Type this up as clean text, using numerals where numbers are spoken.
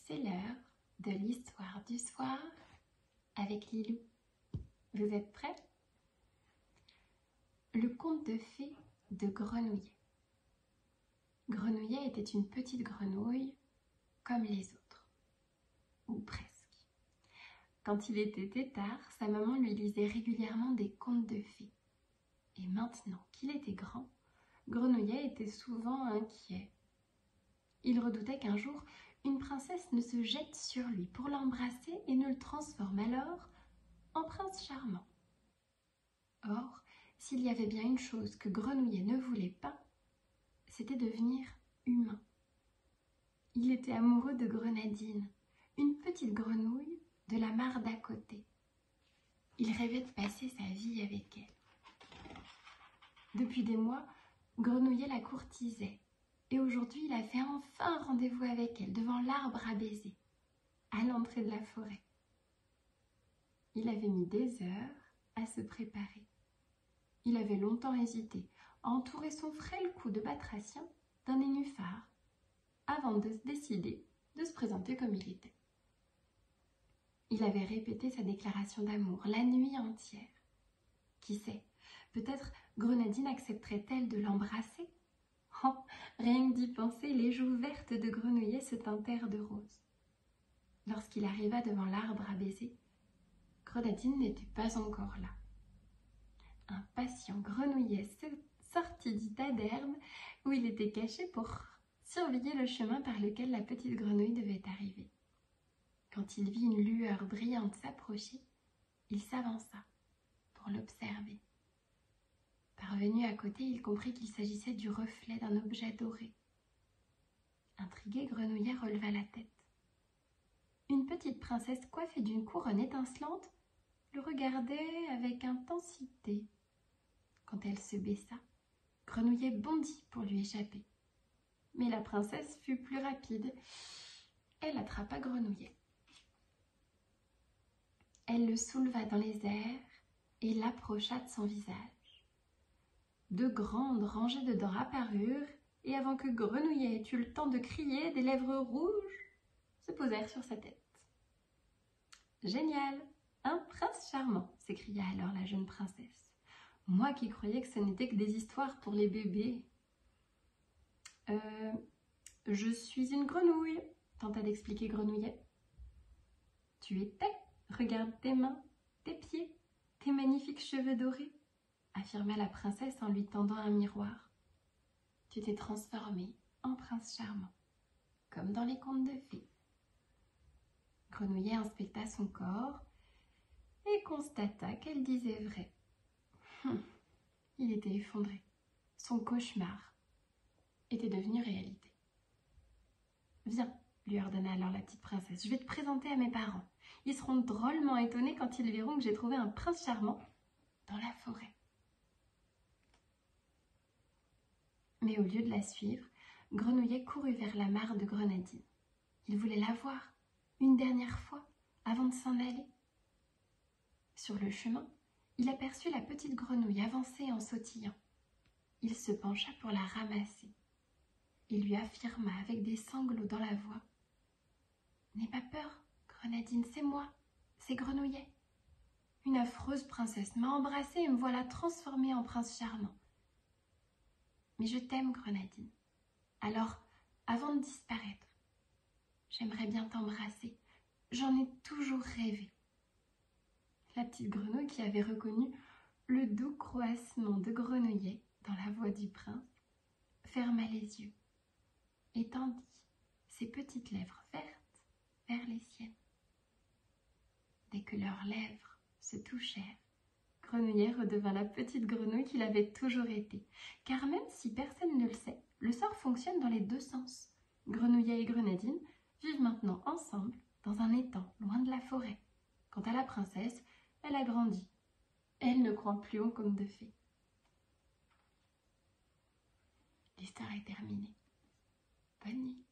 C'est l'heure de l'histoire du soir avec Lilou. Vous êtes prêts? Le conte de fées de Grenouillet. Grenouillet était une petite grenouille comme les autres, ou presque. Quand il était tétard, sa maman lui lisait régulièrement des contes de fées. Et maintenant qu'il était grand, Grenouillet était souvent inquiet. Il redoutait qu'un jour, une princesse ne se jette sur lui pour l'embrasser et ne le transforme alors en prince charmant. Or, s'il y avait bien une chose que Grenouillet ne voulait pas, c'était devenir humain. Il était amoureux de Grenadine, une petite grenouille de la mare d'à côté. Il rêvait de passer sa vie avec elle. Depuis des mois, Grenouillet la courtisait. Et aujourd'hui, il a fait enfin rendez-vous avec elle devant l'arbre à baiser, à l'entrée de la forêt. Il avait mis des heures à se préparer. Il avait longtemps hésité à entourer son frêle cou de batracien d'un nénuphar avant de se décider de se présenter comme il était. Il avait répété sa déclaration d'amour la nuit entière. Qui sait, peut-être Grenadine accepterait-elle de l'embrasser? Oh, rien que d'y penser, les joues vertes de Grenouillet se teintèrent de rose. Lorsqu'il arriva devant l'arbre à baiser, Grenadine n'était pas encore là. Un patient Grenouillet sortit du tas d'herbe où il était caché pour surveiller le chemin par lequel la petite grenouille devait arriver. Quand il vit une lueur brillante s'approcher, il s'avança pour l'observer. Parvenu à côté, il comprit qu'il s'agissait du reflet d'un objet doré. Intrigué, Grenouillet releva la tête. Une petite princesse coiffée d'une couronne étincelante le regardait avec intensité. Quand elle se baissa, Grenouillet bondit pour lui échapper. Mais la princesse fut plus rapide. Elle attrapa Grenouillet. Elle le souleva dans les airs et l'approcha de son visage. De grandes rangées de dents apparurent, et avant que Grenouillet eût eu le temps de crier, des lèvres rouges se posèrent sur sa tête. « Génial! Un prince charmant !» s'écria alors la jeune princesse. « Moi qui croyais que ce n'était que des histoires pour les bébés. »« Je suis une grenouille !» tenta d'expliquer Grenouillet. « Tu étais, regarde tes mains, tes pieds, tes magnifiques cheveux dorés !» affirma la princesse en lui tendant un miroir. « Tu t'es transformé en prince charmant, comme dans les contes de fées. » Grenouillet inspecta son corps et constata qu'elle disait vrai. Il était effondré. Son cauchemar était devenu réalité. « Viens, » lui ordonna alors la petite princesse, « je vais te présenter à mes parents. Ils seront drôlement étonnés quand ils verront que j'ai trouvé un prince charmant dans la forêt. » Mais au lieu de la suivre, Grenouillet courut vers la mare de Grenadine. Il voulait la voir, une dernière fois, avant de s'en aller. Sur le chemin, il aperçut la petite grenouille avancer en sautillant. Il se pencha pour la ramasser. Il lui affirma avec des sanglots dans la voix. « N'aie pas peur, Grenadine, c'est moi, c'est Grenouillet. Une affreuse princesse m'a embrassée et me voilà transformée en prince charmant. Mais je t'aime, Grenadine. Alors, avant de disparaître, j'aimerais bien t'embrasser. J'en ai toujours rêvé. » La petite grenouille, qui avait reconnu le doux croassement de Grenouillet dans la voix du prince, ferma les yeux et tendit ses petites lèvres vertes vers les siennes. Dès que leurs lèvres se touchèrent, Grenouillet redevint la petite grenouille qu'il avait toujours été. Car même si personne ne le sait, le sort fonctionne dans les deux sens. Grenouillet et Grenadine vivent maintenant ensemble dans un étang loin de la forêt. Quant à la princesse, elle a grandi. Elle ne croit plus aux contes de fées. L'histoire est terminée. Bonne nuit.